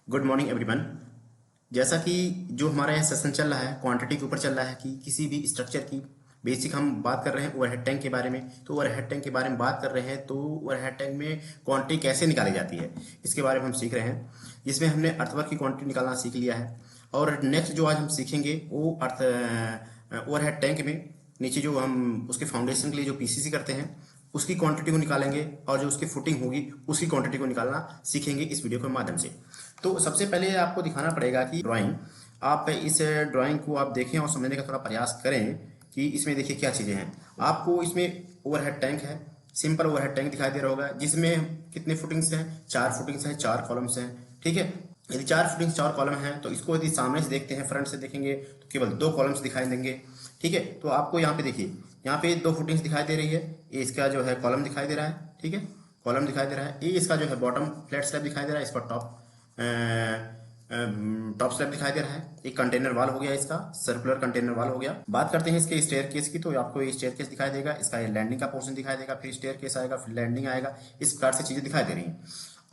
Good morning everyone. जैसा कि जो हमारा यह सेशन चल रहा है क्वांटिटी के ऊपर चल रहा है कि किसी भी स्ट्रक्चर की बेसिक हम बात कर रहे हैं ओवरहेड टैंक के बारे में। तो ओवरहेड टैंक के बारे में बात कर रहे हैं तो ओवरहेड टैंक में क्वांटिटी कैसे निकाली जाती है इसके बारे में हम सीख रहे हैं, जिसमें हमने अर्थवर्क की क्वांटिटी निकालना सीख लिया है। और नेक्स्ट जो आज हम सीखेंगे वो ओवरहेड टैंक में नीचे जो हम उसके फाउंडेशन के लिए जो पीसीसी करते हैं उसकी क्वांटिटी को निकालेंगे और जो उसकी फुटिंग होगी उसकी क्वांटिटी को निकालना सीखेंगे इस वीडियो के माध्यम से। तो सबसे पहले आपको दिखाना पड़ेगा कि ड्राइंग, आप इस ड्राइंग को आप देखें और समझने का थोड़ा प्रयास करें कि इसमें देखिए क्या चीज़ें हैं। आपको इसमें ओवरहेड टैंक है, सिंपल ओवरहेड टैंक दिखाई दे रहा होगा, जिसमें कितने फुटिंग्स हैं, 4 फुटिंग्स हैं, 4 कॉलम्स हैं। ठीक है, यदि 4 फुटिंग्स 4 कॉलम हैं तो इसको यदि सामने से देखते हैं, फ्रंट से देखेंगे तो केवल 2 कॉलम्स दिखाई देंगे। ठीक है, तो आपको यहाँ पे देखिए, यहाँ पे 2 फुटिंग्स दिखाई दे रही है, ये इसका जो है कॉलम दिखाई दे रहा है। ठीक है, कॉलम दिखाई दे रहा है, ये इसका जो है बॉटम फ्लैट स्लैब दिखाई दे रहा है, इस पर टॉप स्लैब दिखाई दे रहा है। एक कंटेनर वाल हो गया, इसका सर्कुलर कंटेनर वाल हो गया। बात करते हैं इसके स्टेयर केस की, तो आपको ये स्टेयर केस दिखाई देगा, इसका ये लैंडिंग का पोर्शन दिखाई देगा, फिर स्टेयर केस आएगा, फिर लैंडिंग आएगा। इस प्रकार से चीजें दिखाई दे रही हैं।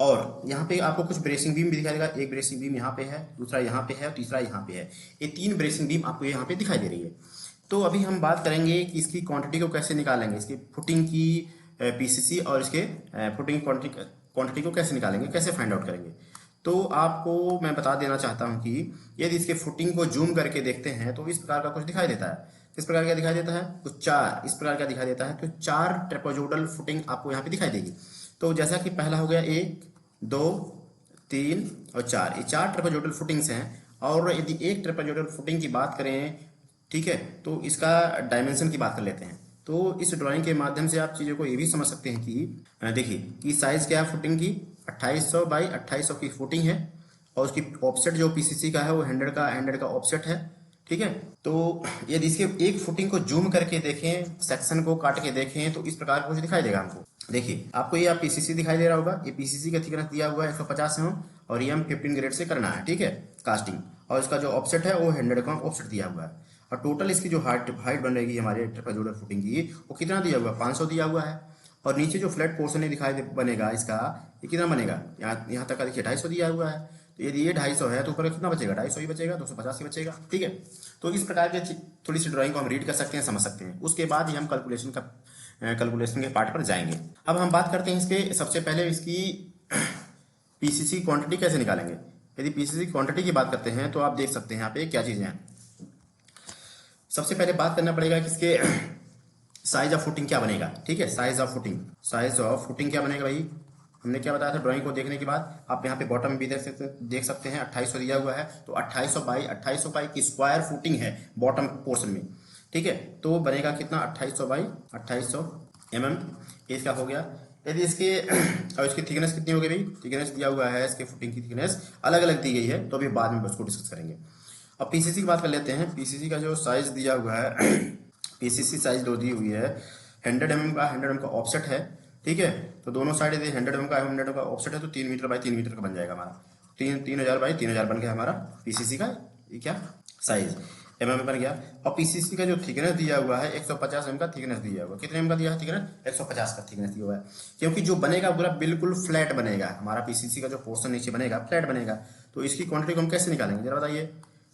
और यहाँ पे आपको कुछ ब्रेसिंग बीम भी दिखाई देगा, एक ब्रेसिंग बीम यहाँ पे है, दूसरा यहाँ पे है, तीसरा यहाँ पे है। ये 3 ब्रेसिंग बीम आपको यहाँ पे दिखाई दे रही है। तो अभी हम बात करेंगे कि इसकी क्वांटिटी को कैसे निकालेंगे, इसकी फुटिंग की पीसीसी और इसके फुटिंग क्वांटिटी को कैसे निकालेंगे, कैसे फाइंड आउट करेंगे। तो आपको मैं बता देना चाहता हूं कि यदि इसके फुटिंग को जूम करके देखते हैं तो इस प्रकार का कुछ दिखाई देता है। किस प्रकार का दिखाई देता है? कुछ 4 इस प्रकार का दिखाई देता है। तो 4 ट्रेपेजोइडल फुटिंग आपको यहाँ पे दिखाई देगी। तो जैसा कि पहला हो गया 1 2 3 और 4, ये 4 ट्रेपेजोइडल फुटिंग्स हैं। और यदि एक ट्रेपेजोइडल फुटिंग की बात करें, ठीक है, तो इसका डायमेंशन की बात कर लेते हैं। तो इस ड्राइंग के माध्यम से आप चीज़ों को ये भी समझ सकते हैं कि देखिए कि साइज क्या है फुटिंग की, 2800 बाई 2800 की फुटिंग है। और उसकी ऑफसेट जो पीसीसी का है वो 100 का ऑफसेट है। ठीक है, तो यदि इसके एक फुटिंग को जूम करके देखें, सेक्शन को काट के देखें तो इस प्रकार कुछ दिखाई देगा हमको। देखिए आपको ये पीसीसी दिखाई दे रहा होगा, ये पीसीसी का थिकनेस दिया हुआ है 150 mm और ये हम 15 ग्रेड से करना है। ठीक है, कास्टिंग, और इसका जो ऑफसेट है वो 100 का ऑफसेट दिया हुआ है। और टोटल इसकी जो हाइट बनेगी हमारे ट्रेपेजोइडल फुटिंग की, वो कितना दिया हुआ है? 500 दिया हुआ है। और नीचे जो फ्लैट पोर्शन है दिखाई बनेगा इसका, ये कितना बनेगा? यहाँ तक का देखिए 250 दिया हुआ है। तो यदि ये 250 है तो ऊपर कितना बचेगा? 250 ही बचेगा, 250 ही बचेगा। ठीक है, तो इस प्रकार के थोड़ी सी ड्राइंग को हम रीड कर सकते हैं, समझ सकते हैं। उसके बाद ही हम कैलकुलेशन के पार्ट पर जाएंगे। अब हम बात करते हैं इसके, सबसे पहले इसकी पीसीसी क्वांटिटी कैसे निकालेंगे। यदि पीसीसी क्वांटिटी की बात करते हैं तो आप देख सकते हैं यहाँ पे क्या चीजें हैं। सबसे पहले बात करना पड़ेगा कि इसके साइज ऑफ फुटिंग क्या बनेगा। ठीक है, साइज ऑफ फुटिंग क्या बनेगा भाई? हमने क्या बताया था ड्राइंग को देखने के बाद? आप यहाँ पे बॉटम में भी देख सकते हैं 2800 दिया हुआ है। तो 2800 बाई की स्क्वायर फुटिंग है बॉटम पोर्शन में। ठीक है, तो बनेगा कितना? 2800 बाई 2800 mm, इसका हो गया। यदि इसके और इसकी थिकनेस कितनी हो गई भाई? थिकनेस दिया हुआ है, इसके फुटिंग की थिकनेस अलग अलग दी गई है, तो अभी बाद में उसको डिस्कस करेंगे। अब पीसीसी की बात कर लेते हैं। पीसीसी का जो साइज दिया हुआ है पीसीसी साइज जो दी हुई है 100 mm का, 100 mm का ऑफसेट है। ठीक है, तो दोनों साइड यदि 100 mm का 100 mm का ऑफसेट है तो 3 मीटर बाई 3 मीटर का बन जाएगा हमारा। 3000 बाई 3000 बन गया हमारा पीसीसी का ये क्या साइज एम में बन गया। और पीसीसी का जो थिकनेस दिया हुआ है 150 mm का थिकनेस दिया हुआ है। कितने एम का दिया है थिकनेस? 150 का थिकनेस दिया हुआ है, क्योंकि जो बनेगा पूरा बिल्कुल फ्लैट बनेगा हमारा पीसीसी का जो पोर्शन नीचे बनेगा फ्लैट बनेगा। तो इसकी क्वांटिटी को हम कैसे निकालेंगे जरा बताइए?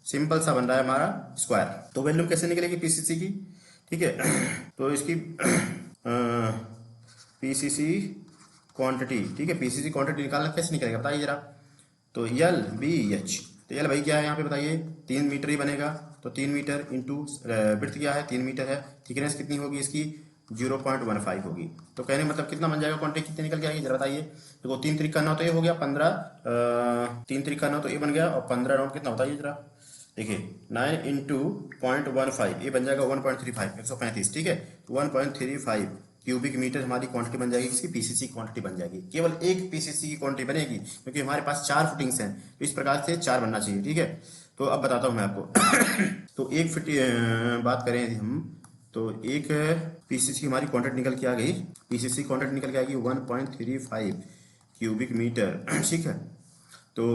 सिंपल सा बन रहा है हमारा स्क्वायर। तो वैल्यू कैसे निकलेगी पीसीसी की? ठीक है, तो इसकी पीसीसी क्वांटिटी, ठीक है, पीसीसी क्वांटिटी निकालना कैसे निकलेगा बताइए जरा? तो एल बी एच, तो एल भाई क्या है यहाँ पे बताइए? 3 मीटर ही बनेगा। तो 3 मीटर इंटू विड्थ क्या है? 3 मीटर है। थिकनेस कितनी होगी इसकी? 0.15 होगी। तो कहने मतलब कितना बन जाएगा? क्वांटिटी कितनी निकल के आएगी जरा बताइए? देखो 3 3 करना तो ये हो गया 15, 3 3 करना तो ये बन गया, और 15 राउंड कितना बताइए जरा? देखिए 9 इंटू 0.15 ये बन जाएगा 1.35, 135। ठीक है, 1.35 क्यूबिक मीटर हमारी क्वांटिटी बन जाएगी, इसकी पीसीसी क्वांटिटी बन जाएगी। केवल एक पीसीसी की क्वांटिटी बनेगी, क्योंकि हमारे पास 4 फुटिंग्स हैं, तो इस प्रकार से 4 बनना चाहिए। ठीक है, तो अब बताता हूं मैं आपको तो एक फिट बात करें यदि हम, तो एक पीसीसी हमारी क्वांटिटी निकल के आ गई, पीसीसी क्वांटिटी निकल के आएगी 1.35 क्यूबिक मीटर। ठीक है, तो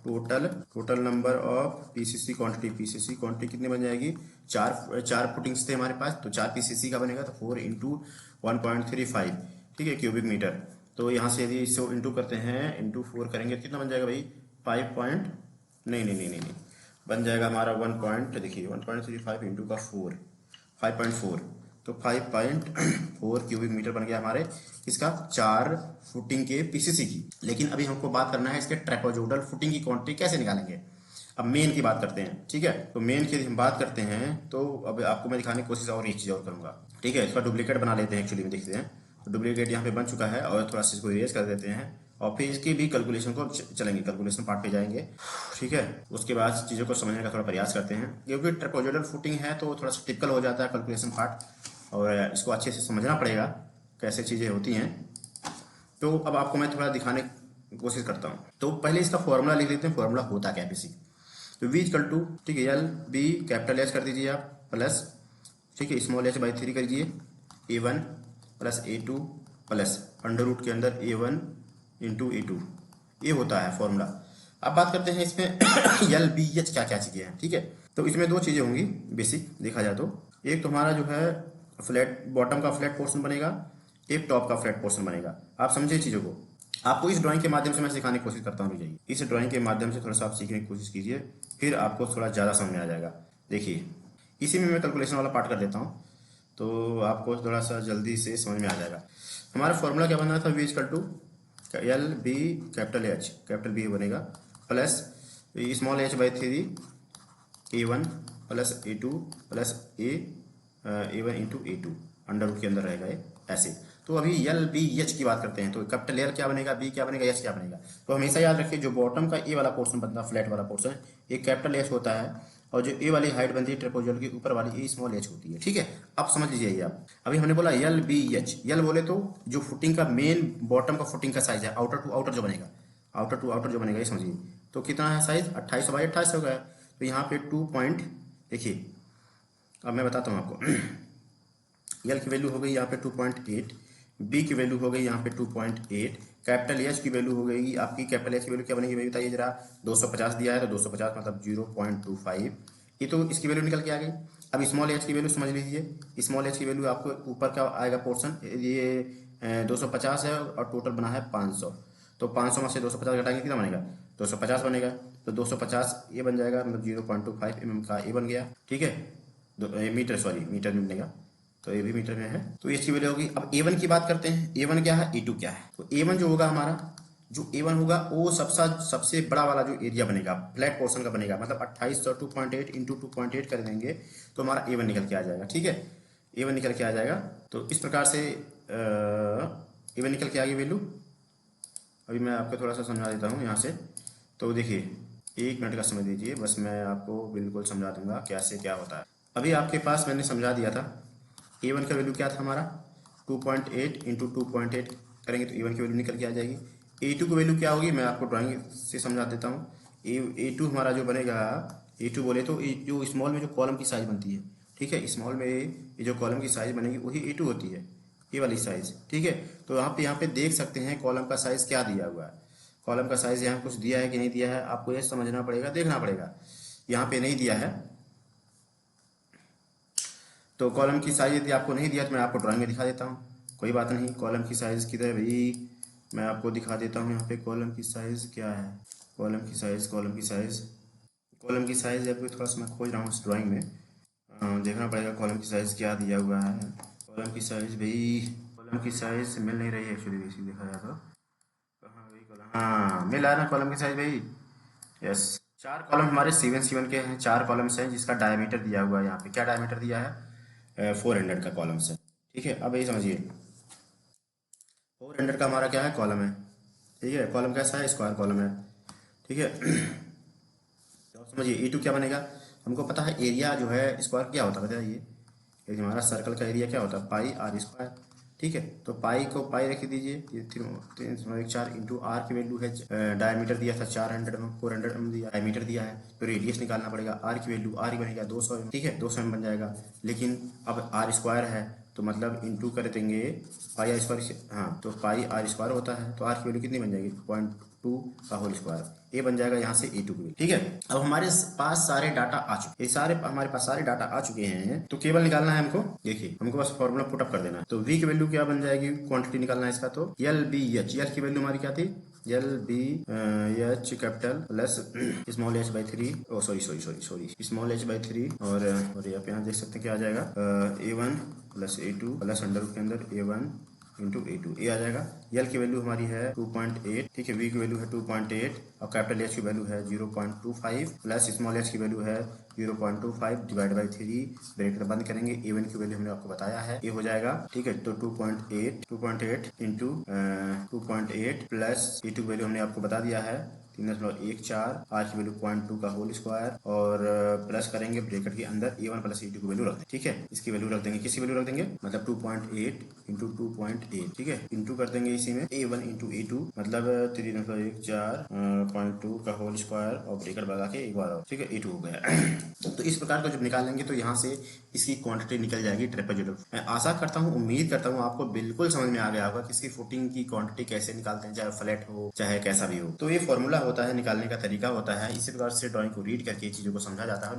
total number of PCC quantity कितनी बन जाएगी? 4 फुटिंग्स थे हमारे पास, तो 4 पीसीसी का बनेगा, तो 4 इंटू 1.35, ठीक है, क्यूबिक मीटर। तो यहाँ से यदि इसको इंटू करते हैं, इंटू 4 करेंगे कितना बन जाएगा भाई? 5 पॉइंट नहीं, बन जाएगा हमारा 1 पॉइंट, देखिए 1.35 इंटू का 4, 5.4, तो 5.4 क्यूबिक मीटर बन गया हमारे इसका 4 फुटिंग के पीसीसी की। लेकिन अभी हमको बात करना है इसके ट्रेपेजोइडल फुटिंग की क्वांटिटी कैसे निकालेंगे। अब मेन की बात करते हैं, ठीक है। तो मेन की हम बात करते हैं तो अब आपको मैं दिखाने की कोशिश और एक चीज़ और करूंगा, ठीक है। इसका डुप्लीकेट बना लेते हैं, एक्चुअली में देखते हैं। तो डुप्लीकेट यहाँ पे बन चुका है और थोड़ा सा इसको इरेज कर देते हैं और फिर इसकी भी कैलकुलेशन को चलेंगे, कैलकुलेशन पार्ट पे जाएंगे, ठीक है। उसके बाद चीज़ों को समझने का थोड़ा प्रयास करते हैं, क्योंकि ट्रेपेजोइडल फुटिंग है तो थोड़ा सा टिपिकल हो जाता है कैलकुलेशन पार्ट, और इसको अच्छे से समझना पड़ेगा कैसे चीज़ें होती हैं। तो अब आपको मैं थोड़ा दिखाने की कोशिश करता हूँ। तो पहले इसका फॉर्मूला लिख लेते हैं, फॉर्मूला होता क्या है बेसिक। तो v इक्वल टू, ठीक है, एल बी कैपिटल एच कर दीजिए आप, प्लस, ठीक है, स्मॉल एच बाई 3 करिए, a1 plus a2 plus under root के अंदर a1 इंटू a2, ये होता है फॉर्मूला। अब बात करते हैं इसमें एल बी एच क्या क्या चीज़ें हैं, ठीक है। तो इसमें दो चीज़ें होंगी बेसिक देखा जाए तो, एक तो हमारा जो है फ्लैट बॉटम का फ्लैट पोर्शन बनेगा, एक टॉप का फ्लैट पोर्शन बनेगा। आप समझे चीज़ों को। आपको इस ड्राइंग के माध्यम से मैं सिखाने की कोशिश करता हूँ, जाइए इस ड्राइंग के माध्यम से थोड़ा सा आप सीखने की कोशिश कीजिए, फिर आपको थोड़ा ज़्यादा समझ में आ जाएगा। देखिए इसी में मैं कैलकुलेशन वाला पार्ट कर देता हूँ तो आपको थोड़ा सा जल्दी से समझ में आ जाएगा। हमारा फॉर्मूला क्या बन रहा था, V equal to L B capital H, capital B बनेगा, plus small H by 3 a1 plus a2 plus a1 into a2 under root के अंदर रहेगा ये ऐसे। तो अभी एल बी एच की बात करते हैं, तो कैपिटल एल क्या बनेगा, बी क्या बनेगा, एच क्या बनेगा। तो हमेशा याद रखिए जो बॉटम का ए वाला पोर्शन बनता है, फ्लैट वाला पोर्शन, एक कैपिटल एच होता है, और जो ए वाली हाइट बनती है ट्रेपेजोइडल की ऊपर वाली, ए स्मॉल एच होती है, ठीक है। अब समझ लीजिए ये आप, अभी हमने बोला एल बी एच, एल बोले तो जो फुटिंग का मेन बॉटम का फुटिंग का साइज है, आउटर टू आउटर जो बनेगा, आउटर टू आउटर जो बनेगा ये समझिए। तो कितना है साइज, 28 बाई 28 हो गया। तो यहाँ पे 2 पॉइंट, देखिए अब मैं बताता हूँ आपको। एल की वैल्यू हो गई यहाँ पे 2.8, बी की वैल्यू हो गई यहाँ पे 2.8, कैपिटल एच की वैल्यू हो गई आपकी, कैपिटल एच की वैल्यू क्या बनेगी भाई बताइए जरा। 250 दिया है तो 250 मतलब 0.25, ये तो इसकी वैल्यू निकल के आ गई। अब स्मॉल एच की वैल्यू समझ लीजिए, स्मॉल एच की वैल्यू आपको ऊपर का आएगा पोर्शन, ये 250 है और टोटल बना है 500, तो 500 में से 250 घटाएंगे कितना बनेगा, 250 बनेगा। तो 250 ये बन जाएगा, मतलब 0.25 mm का ये बन गया, ठीक है। मीटर, सॉरी मीटर में बनेगा, तो ये भी मीटर में है, तो ये इसकी वैल्यू होगी। अब A1 की बात करते हैं, A1 क्या है, A2 क्या है। तो A1 जो होगा हमारा, जो A1 होगा वो सबसे बड़ा वाला जो एरिया बनेगा फ्लैट पोर्शन का बनेगा, मतलब 28 और 2.8 इंटू 2.8 कर देंगे तो हमारा A1 निकल के आ जाएगा, ठीक है। A1 निकल के आ जाएगा। तो इस प्रकार से A1 निकल के आ गई वैल्यू। अभी मैं आपको थोड़ा सा समझा देता हूँ यहाँ से। तो देखिए 1 मिनट का समझ दीजिए बस, मैं आपको बिल्कुल समझा दूंगा कैसे क्या होता है। अभी आपके पास मैंने समझा दिया था, A1 का वैल्यू क्या था हमारा, 2.8 इंटू 2.8 करेंगे तो A1 की वैल्यू निकल के आ जाएगी। A2 की वैल्यू क्या होगी मैं आपको ड्राइंग से समझा देता हूँ। A2 हमारा जो बनेगा, A2 बोले तो जो स्मॉल में जो कॉलम की साइज बनती है, ठीक है, स्मॉल में ये जो कॉलम की साइज बनेगी वही A2 होती है, ये वाली साइज, ठीक है। तो यहाँ पे देख सकते हैं कॉलम का साइज क्या दिया हुआ है, कॉलम का साइज यहाँ कुछ दिया है कि नहीं दिया है, आपको ये समझना पड़ेगा, देखना पड़ेगा। यहाँ पे नहीं दिया है, तो कॉलम की साइज यदि आपको नहीं दिया तो मैं आपको ड्राइंग में दिखा देता हूँ, कोई बात नहीं। कॉलम की साइज किधर है भाई, मैं आपको दिखा देता हूँ यहाँ पे कॉलम की साइज क्या है। कॉलम की साइज, कॉलम की साइज, कॉलम की साइज अभी थोड़ा सा मैं खोज रहा हूँ इस ड्राइंग में, देखना पड़ेगा कॉलम की साइज क्या दिया हुआ है। कॉलम की साइज भाई, कॉलम की साइज मिल नहीं रही है एक्चुअली, बेसिक देखा जाए तो कहाँ भाई कॉलम, हाँ मिल रहा है ना कॉलम की साइज भाई, यस। 4 कॉलम हमारे C1 के हैं, 4 कॉलम्स हैं जिसका डायमीटर दिया हुआ है यहाँ पे, क्या डायमीटर दिया है, 400 का कॉलम से, ठीक है। अब ये समझिए 400 का हमारा क्या है, कॉलम है, ठीक है। कॉलम कैसा है, स्क्वायर कॉलम है, ठीक है। तो समझिए E2 क्या बनेगा, हमको पता है एरिया जो है स्क्वायर क्या होता है बताइए, ये हमारा सर्कल का एरिया क्या होता है, पाई आर स्क्वायर, ठीक है। तो पाई को पाई रख दीजिए, ये 3.4 इंटू आर की वैल्यू है, डायमीटर दिया था 400 में, 400 में दिया, डायमीटर दिया है, तो रेडियस निकालना पड़ेगा। आर की वैल्यू, आर बनेगा 200, ठीक है, 200 में बन जाएगा। लेकिन अब आर स्क्वायर है तो मतलब इंटू कर देंगे पाई आर स्क्वायर, हाँ तो पाई आर स्क्वायर होता है, तो आर की वैल्यू कितनी बन जाएगी, 0.2 का होल स्क्वायर, ये बन जाएगा यहाँ से E2 की, ठीक है। अब हमारे पास सारे डाटा आ चुके, ये सारे हमारे पास सारे डाटा आ चुके हैं, तो केवल निकालना है हमको, देखिए हमको बस फॉर्मूला पुटअप कर देना है। तो V की वैल्यू क्या बन जाएगी, क्वांटिटी निकालना है इसका, तो एल बी एच, एल की वैल्यू हमारी क्या थी L B H capital plus small H by 3, oh sorry small H by 3, और यहाँ देख सकते हैं क्या आ जाएगा, A1 plus A2 plus under root के अंदर A1 इंटू A2, ए आ जाएगा। यल की वैल्यू हमारी है 2.8, ठीक है, वी की वैल्यू है 2.8 और कैपिटल एच की वैल्यू है 0.25 प्लस स्मॉल एच की वैल्यू है 0.25 डिवाइड बाई 3, ब्रैकेट बंद करेंगे। A1 की वैल्यू हमने आपको बताया है, ये हो जाएगा, ठीक है। तो 2.8 इंटू 2.8 प्लस A2 की वैल्यू हमने आपको बता दिया है 3.14, आज की वैल्यू 0.2 का होल स्क्वायर, और प्लस करेंगे ब्रैकेट के अंदर A1 प्लस A2 की वैल्यू रख देंगे, ठीक है। इसकी वैल्यू रख देंगे, किसकी वैल्यू रख देंगे, मतलब 2.8 इंटू 2.8, ठीक है, इंटू कर देंगे इसी में A1 इंटू A2, मतलब 3.14.2 का होल स्क्वायर और ब्रैकेट लगा के एक बार और, ठीक है, A2 हो गया। तो इस प्रकार को जब निकालेंगे तो यहाँ से इसकी क्वांटिटी निकल जाएगी ट्रेपेजोइडल। मैं आशा करता हूँ, उम्मीद करता हूँ आपको बिल्कुल समझ में आ गया होगा कि इसकी फुटिंग की क्वांटिटी कैसे निकालते हैं, चाहे फ्लैट हो चाहे कैसा भी हो। तो ये फॉर्मूला होता है, निकालने का तरीका होता है, इसी प्रकार से ड्राइंग को रीड करके चीजों को समझा जाता है।